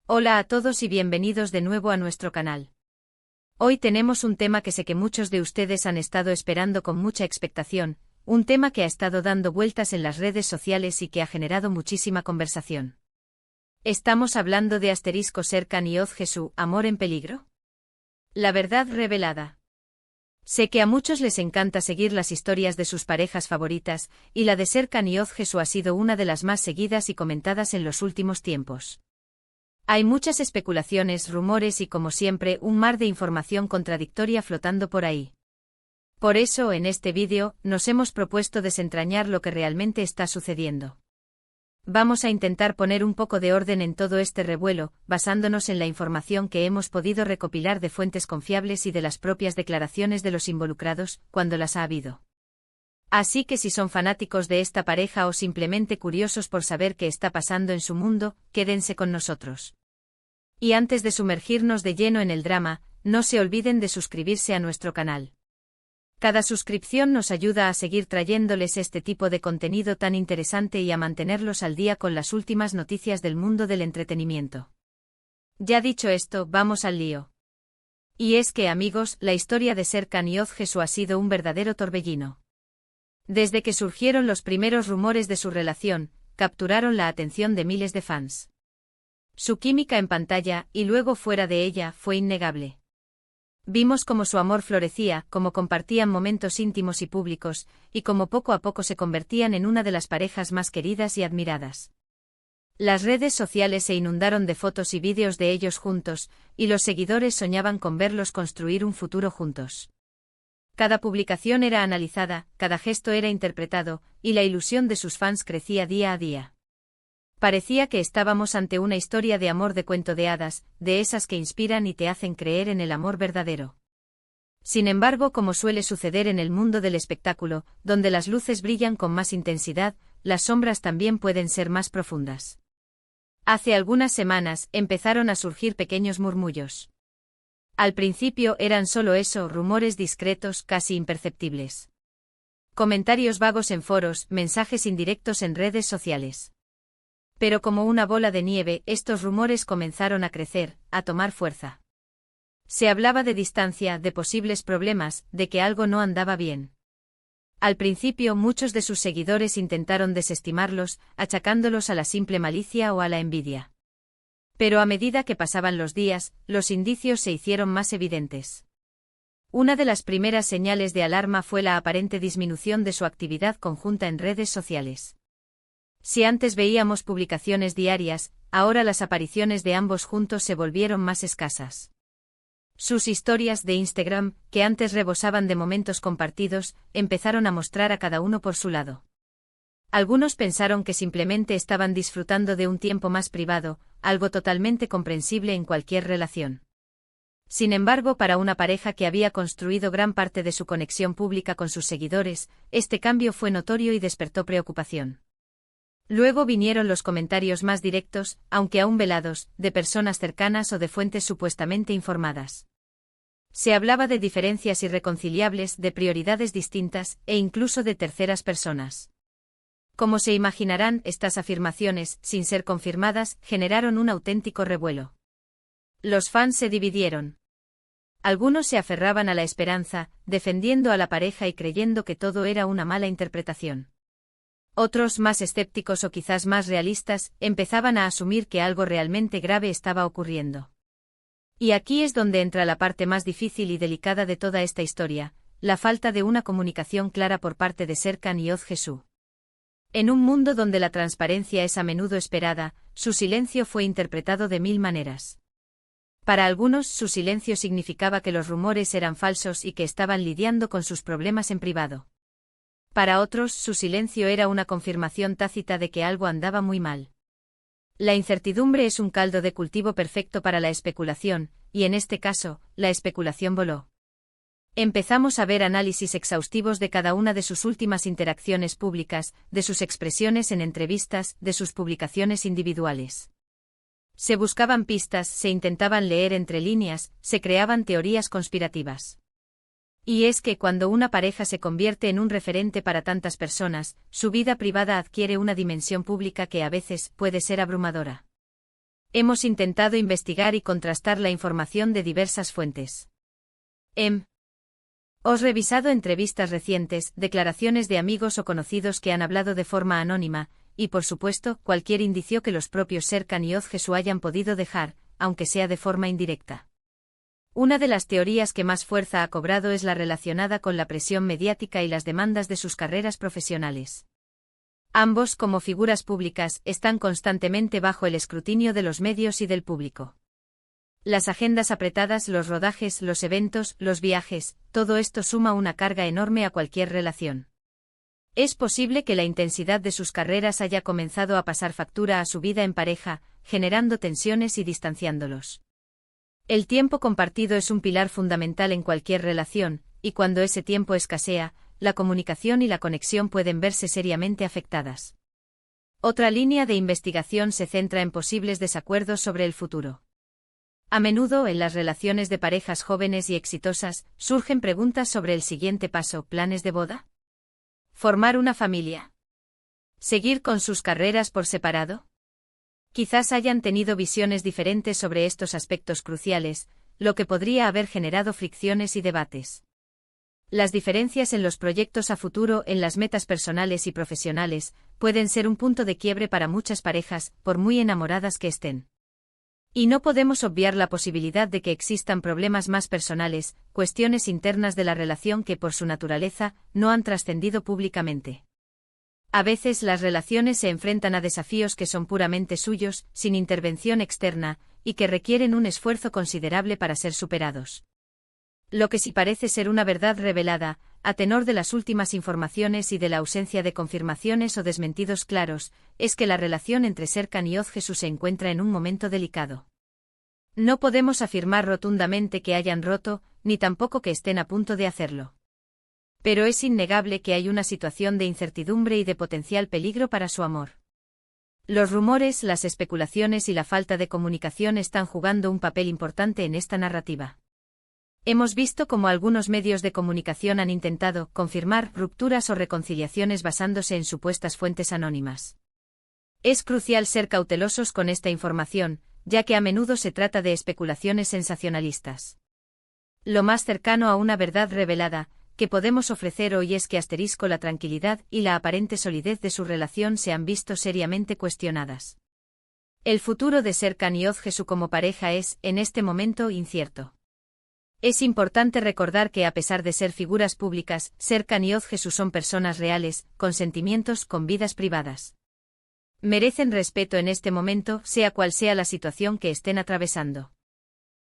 Hola a todos y bienvenidos de nuevo a nuestro canal. Hoy tenemos un tema que sé que muchos de ustedes han estado esperando con mucha expectación, un tema que ha estado dando vueltas en las redes sociales y que ha generado muchísima conversación. Estamos hablando de Serkan y Jesús, amor en peligro. La verdad revelada. Sé que a muchos les encanta seguir las historias de sus parejas favoritas, y la de Serkan y Jesús ha sido una de las más seguidas y comentadas en los últimos tiempos. Hay muchas especulaciones, rumores y como siempre un mar de información contradictoria flotando por ahí. Por eso en este vídeo nos hemos propuesto desentrañar lo que realmente está sucediendo. Vamos a intentar poner un poco de orden en todo este revuelo, basándonos en la información que hemos podido recopilar de fuentes confiables y de las propias declaraciones de los involucrados, cuando las ha habido. Así que si son fanáticos de esta pareja o simplemente curiosos por saber qué está pasando en su mundo, quédense con nosotros. Y antes de sumergirnos de lleno en el drama, no se olviden de suscribirse a nuestro canal. Cada suscripción nos ayuda a seguir trayéndoles este tipo de contenido tan interesante y a mantenerlos al día con las últimas noticias del mundo del entretenimiento. Ya dicho esto, vamos al lío. Y es que, amigos, la historia de Serkan y Jesús ha sido un verdadero torbellino. Desde que surgieron los primeros rumores de su relación, capturaron la atención de miles de fans. Su química en pantalla, y luego fuera de ella, fue innegable. Vimos cómo su amor florecía, cómo compartían momentos íntimos y públicos, y cómo poco a poco se convertían en una de las parejas más queridas y admiradas. Las redes sociales se inundaron de fotos y vídeos de ellos juntos, y los seguidores soñaban con verlos construir un futuro juntos. Cada publicación era analizada, cada gesto era interpretado, y la ilusión de sus fans crecía día a día. Parecía que estábamos ante una historia de amor de cuento de hadas, de esas que inspiran y te hacen creer en el amor verdadero. Sin embargo, como suele suceder en el mundo del espectáculo, donde las luces brillan con más intensidad, las sombras también pueden ser más profundas. Hace algunas semanas empezaron a surgir pequeños murmullos. Al principio eran solo eso, rumores discretos, casi imperceptibles. Comentarios vagos en foros, mensajes indirectos en redes sociales. Pero como una bola de nieve, estos rumores comenzaron a crecer, a tomar fuerza. Se hablaba de distancia, de posibles problemas, de que algo no andaba bien. Al principio muchos de sus seguidores intentaron desestimarlos, achacándolos a la simple malicia o a la envidia. Pero a medida que pasaban los días, los indicios se hicieron más evidentes. Una de las primeras señales de alarma fue la aparente disminución de su actividad conjunta en redes sociales. Si antes veíamos publicaciones diarias, ahora las apariciones de ambos juntos se volvieron más escasas. Sus historias de Instagram, que antes rebosaban de momentos compartidos, empezaron a mostrar a cada uno por su lado. Algunos pensaron que simplemente estaban disfrutando de un tiempo más privado, algo totalmente comprensible en cualquier relación. Sin embargo, para una pareja que había construido gran parte de su conexión pública con sus seguidores, este cambio fue notorio y despertó preocupación. Luego vinieron los comentarios más directos, aunque aún velados, de personas cercanas o de fuentes supuestamente informadas. Se hablaba de diferencias irreconciliables, de prioridades distintas, e incluso de terceras personas. Como se imaginarán, estas afirmaciones, sin ser confirmadas, generaron un auténtico revuelo. Los fans se dividieron. Algunos se aferraban a la esperanza, defendiendo a la pareja y creyendo que todo era una mala interpretación. Otros, más escépticos o quizás más realistas, empezaban a asumir que algo realmente grave estaba ocurriendo. Y aquí es donde entra la parte más difícil y delicada de toda esta historia, la falta de una comunicación clara por parte de Serkan y Jesús. En un mundo donde la transparencia es a menudo esperada, su silencio fue interpretado de mil maneras. Para algunos, su silencio significaba que los rumores eran falsos y que estaban lidiando con sus problemas en privado. Para otros, su silencio era una confirmación tácita de que algo andaba muy mal. La incertidumbre es un caldo de cultivo perfecto para la especulación, y en este caso, la especulación voló. Empezamos a ver análisis exhaustivos de cada una de sus últimas interacciones públicas, de sus expresiones en entrevistas, de sus publicaciones individuales. Se buscaban pistas, se intentaban leer entre líneas, se creaban teorías conspirativas. Y es que cuando una pareja se convierte en un referente para tantas personas, su vida privada adquiere una dimensión pública que a veces puede ser abrumadora. Hemos intentado investigar y contrastar la información de diversas fuentes. Os revisado entrevistas recientes, declaraciones de amigos o conocidos que han hablado de forma anónima, y por supuesto, cualquier indicio que los propios Serkan y Ozgesu hayan podido dejar, aunque sea de forma indirecta. Una de las teorías que más fuerza ha cobrado es la relacionada con la presión mediática y las demandas de sus carreras profesionales. Ambos, como figuras públicas, están constantemente bajo el escrutinio de los medios y del público. Las agendas apretadas, los rodajes, los eventos, los viajes, todo esto suma una carga enorme a cualquier relación. Es posible que la intensidad de sus carreras haya comenzado a pasar factura a su vida en pareja, generando tensiones y distanciándolos. El tiempo compartido es un pilar fundamental en cualquier relación, y cuando ese tiempo escasea, la comunicación y la conexión pueden verse seriamente afectadas. Otra línea de investigación se centra en posibles desacuerdos sobre el futuro. A menudo, en las relaciones de parejas jóvenes y exitosas, surgen preguntas sobre el siguiente paso: ¿planes de boda? ¿Formar una familia? ¿Seguir con sus carreras por separado? Quizás hayan tenido visiones diferentes sobre estos aspectos cruciales, lo que podría haber generado fricciones y debates. Las diferencias en los proyectos a futuro, en las metas personales y profesionales, pueden ser un punto de quiebre para muchas parejas, por muy enamoradas que estén. Y no podemos obviar la posibilidad de que existan problemas más personales, cuestiones internas de la relación que por su naturaleza no han trascendido públicamente. A veces las relaciones se enfrentan a desafíos que son puramente suyos, sin intervención externa, y que requieren un esfuerzo considerable para ser superados. Lo que sí parece ser una verdad revelada, a tenor de las últimas informaciones y de la ausencia de confirmaciones o desmentidos claros, es que la relación entre Serkan y Ozgesu se encuentra en un momento delicado. No podemos afirmar rotundamente que hayan roto, ni tampoco que estén a punto de hacerlo. Pero es innegable que hay una situación de incertidumbre y de potencial peligro para su amor. Los rumores, las especulaciones y la falta de comunicación están jugando un papel importante en esta narrativa. Hemos visto cómo algunos medios de comunicación han intentado confirmar rupturas o reconciliaciones basándose en supuestas fuentes anónimas. Es crucial ser cautelosos con esta información, ya que a menudo se trata de especulaciones sensacionalistas. Lo más cercano a una verdad revelada que podemos ofrecer hoy es que la tranquilidad y la aparente solidez de su relación se han visto seriamente cuestionadas. El futuro de Serkan y Ozgesu como pareja es, en este momento, incierto. Es importante recordar que a pesar de ser figuras públicas, Serkan y Ozgesu son personas reales, con sentimientos, con vidas privadas. Merecen respeto en este momento, sea cual sea la situación que estén atravesando.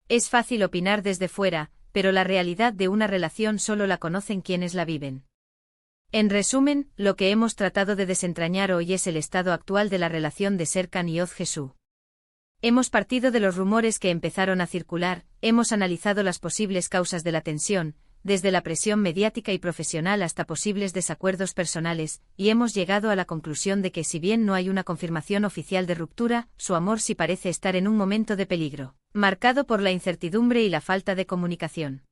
Es fácil opinar desde fuera, pero la realidad de una relación solo la conocen quienes la viven. En resumen, lo que hemos tratado de desentrañar hoy es el estado actual de la relación de Serkan y Ozgesu. Hemos partido de los rumores que empezaron a circular, hemos analizado las posibles causas de la tensión, desde la presión mediática y profesional hasta posibles desacuerdos personales, y hemos llegado a la conclusión de que si bien no hay una confirmación oficial de ruptura, su amor sí parece estar en un momento de peligro, marcado por la incertidumbre y la falta de comunicación.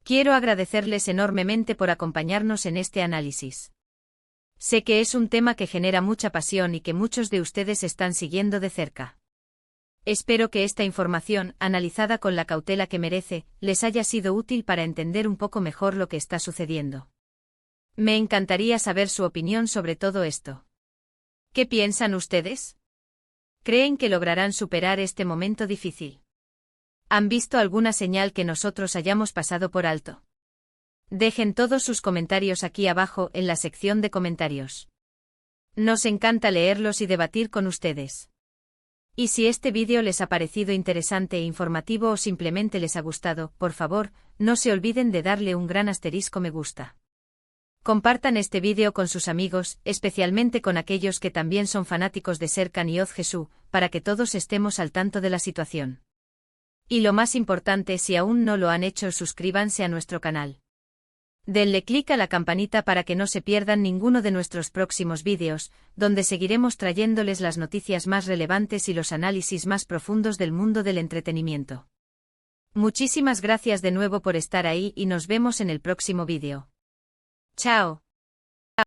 Quiero agradecerles enormemente por acompañarnos en este análisis. Sé que es un tema que genera mucha pasión y que muchos de ustedes están siguiendo de cerca. Espero que esta información, analizada con la cautela que merece, les haya sido útil para entender un poco mejor lo que está sucediendo. Me encantaría saber su opinión sobre todo esto. ¿Qué piensan ustedes? ¿Creen que lograrán superar este momento difícil? ¿Han visto alguna señal que nosotros hayamos pasado por alto? Dejen todos sus comentarios aquí abajo en la sección de comentarios. Nos encanta leerlos y debatir con ustedes. Y si este vídeo les ha parecido interesante e informativo o simplemente les ha gustado, por favor, no se olviden de darle un gran asterisco me gusta. Compartan este vídeo con sus amigos, especialmente con aquellos que también son fanáticos de Serkan y Ozgesu, para que todos estemos al tanto de la situación. Y lo más importante, si aún no lo han hecho, suscríbanse a nuestro canal. Denle clic a la campanita para que no se pierdan ninguno de nuestros próximos vídeos, donde seguiremos trayéndoles las noticias más relevantes y los análisis más profundos del mundo del entretenimiento. Muchísimas gracias de nuevo por estar ahí y nos vemos en el próximo vídeo. ¡Chao!